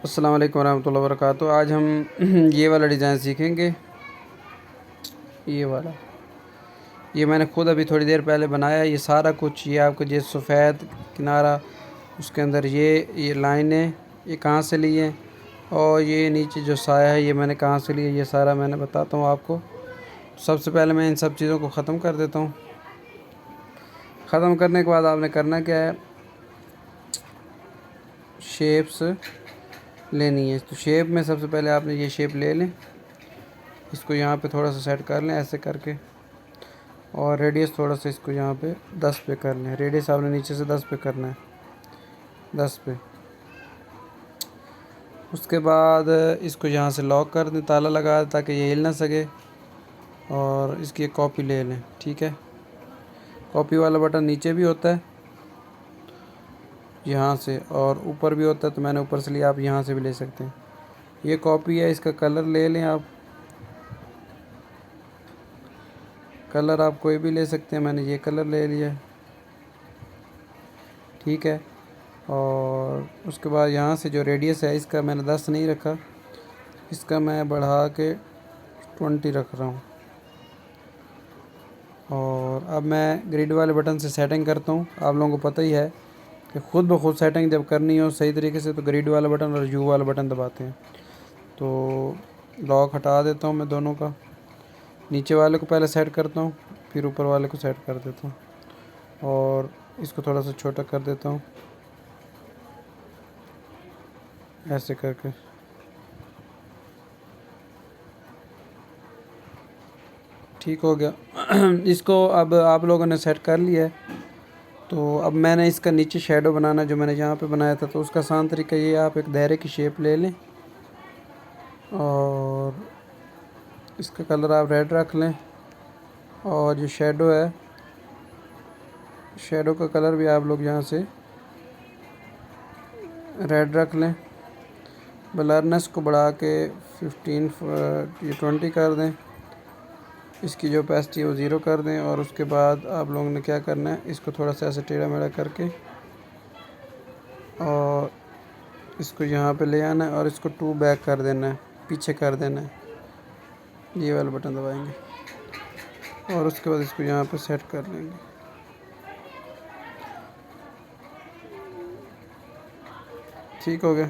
अस्सलाम वालेकुम रहमतुल्लाहि व बरकातुहू। आज हम ये वाला डिज़ाइन सीखेंगे। ये वाला ये मैंने खुद अभी थोड़ी देर पहले बनाया। ये सारा कुछ ये आपको ये सफ़ेद किनारा, उसके अंदर ये लाइनें ये कहाँ से ली है, और ये नीचे जो साया है ये मैंने कहाँ से लिया, ये सारा मैंने बताता हूँ आपको। सबसे पहले मैं इन सब चीज़ों को ख़त्म कर देता हूँ। ख़त्म करने के बाद आपने करना क्या है, शेप्स लेनी है। तो शेप में सबसे पहले आपने ये शेप ले लें, इसको यहाँ पे थोड़ा सा सेट कर लें ऐसे करके, और रेडियस थोड़ा सा इसको यहाँ पे 10 पे कर लें। रेडियस आपने नीचे से 10 पे करना है, 10 पे। उसके बाद इसको यहाँ से लॉक कर दें, ताला लगा दें ताकि ये हिल ना सके, और इसकी एक कॉपी ले लें। ठीक है, कॉपी वाला बटन नीचे भी होता है यहाँ से, और ऊपर भी होता है, तो मैंने ऊपर से लिया, आप यहाँ से भी ले सकते हैं। ये कॉपी है, इसका कलर ले लें आप। कलर आप कोई भी ले सकते हैं, मैंने ये कलर ले लिया है। ठीक है, और उसके बाद यहाँ से जो रेडियस है इसका मैंने 10 नहीं रखा, इसका मैं बढ़ा के 20 रख रहा हूँ। और अब मैं ग्रिड वाले बटन से सेटिंग करता हूँ। आप लोगों को पता ही है कि ख़ुद ब खुद सेटिंग जब करनी हो सही तरीके से, तो ग्रिड वाला बटन और यू वाला बटन दबाते हैं। तो लॉक हटा देता हूँ मैं दोनों का। नीचे वाले को पहले सेट करता हूँ, फिर ऊपर वाले को सेट कर देता हूँ, और इसको थोड़ा सा छोटा कर देता हूँ ऐसे करके। ठीक हो गया। इसको अब आप लोगों ने सेट कर लिया है। तो अब मैंने इसका नीचे शेडो बनाना, जो मैंने यहाँ पे बनाया था, तो उसका आसान तरीका ये है, आप एक दायरे की शेप ले लें और इसका कलर आप रेड रख लें, और जो शेडो है, शेडो का कलर भी आप लोग यहाँ से रेड रख लें। ब्लरनेस को बढ़ा के 20 कर दें। इसकी जो ओपेसिटी है वो 0 कर दें। और उसके बाद आप लोगों ने क्या करना है, इसको थोड़ा सा ऐसे टेढ़ा मेढ़ा करके और इसको यहाँ पे ले आना है, और इसको 2 बैक कर देना है, पीछे कर देना है। ये वाला बटन दबाएंगे और उसके बाद इसको यहाँ पे सेट कर लेंगे। ठीक हो गया।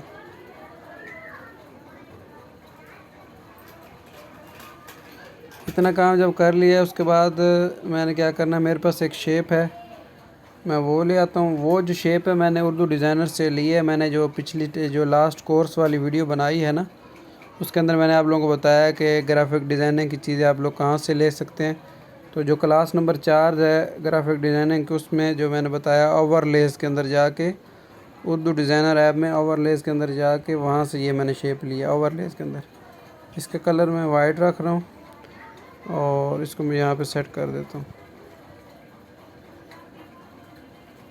इतना काम जब कर लिया उसके बाद मैंने क्या करना है, मेरे पास एक शेप है, मैं वो ले आता हूँ। वो जो शेप है मैंने उर्दू डिज़ाइनर से ली है। मैंने जो पिछली जो लास्ट कोर्स वाली वीडियो बनाई है ना, उसके अंदर मैंने आप लोगों को बताया कि ग्राफिक डिज़ाइनिंग की चीज़ें आप लोग कहाँ से ले सकते हैं। तो जो क्लास नंबर 4 है ग्राफिक डिज़ाइनिंग की, उसमें जो मैंने बताया ओवरलेस के अंदर जाके, उर्दू डिज़ाइनर ऐप में ओवरलेस के अंदर जाके वहाँ से ये मैंने शेप लिया ओवरलेस के अंदर। इसका कलर मैं वाइट रख रहा हूँ और इसको मैं यहाँ पे सेट कर देता हूँ।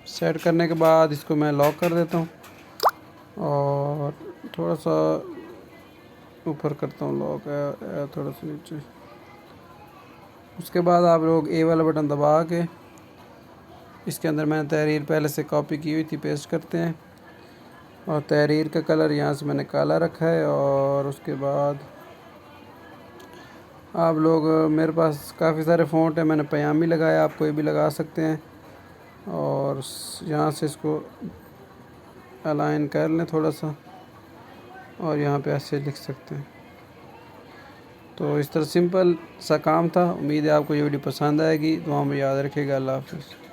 सेट करने के बाद इसको मैं लॉक कर देता हूँ और थोड़ा सा ऊपर करता हूँ लॉक, थोड़ा सा नीचे। उसके बाद आप लोग ए वाला बटन दबा के इसके अंदर मैंने तहरीर पहले से कॉपी की हुई थी, पेस्ट करते हैं। और तहरीर का कलर यहाँ से मैंने काला रखा है। और उसके बाद आप लोग, मेरे पास काफ़ी सारे फ़ॉन्ट हैं, मैंने पयामी लगाया, आप कोई भी लगा सकते हैं। और यहाँ से इसको अलाइन कर लें थोड़ा सा, और यहाँ पे ऐसे लिख सकते हैं। तो इस तरह सिंपल सा काम था। उम्मीद है आपको ये वीडियो पसंद आएगी। दुआ में याद रखिएगा। अल्लाह हाफ़िज़।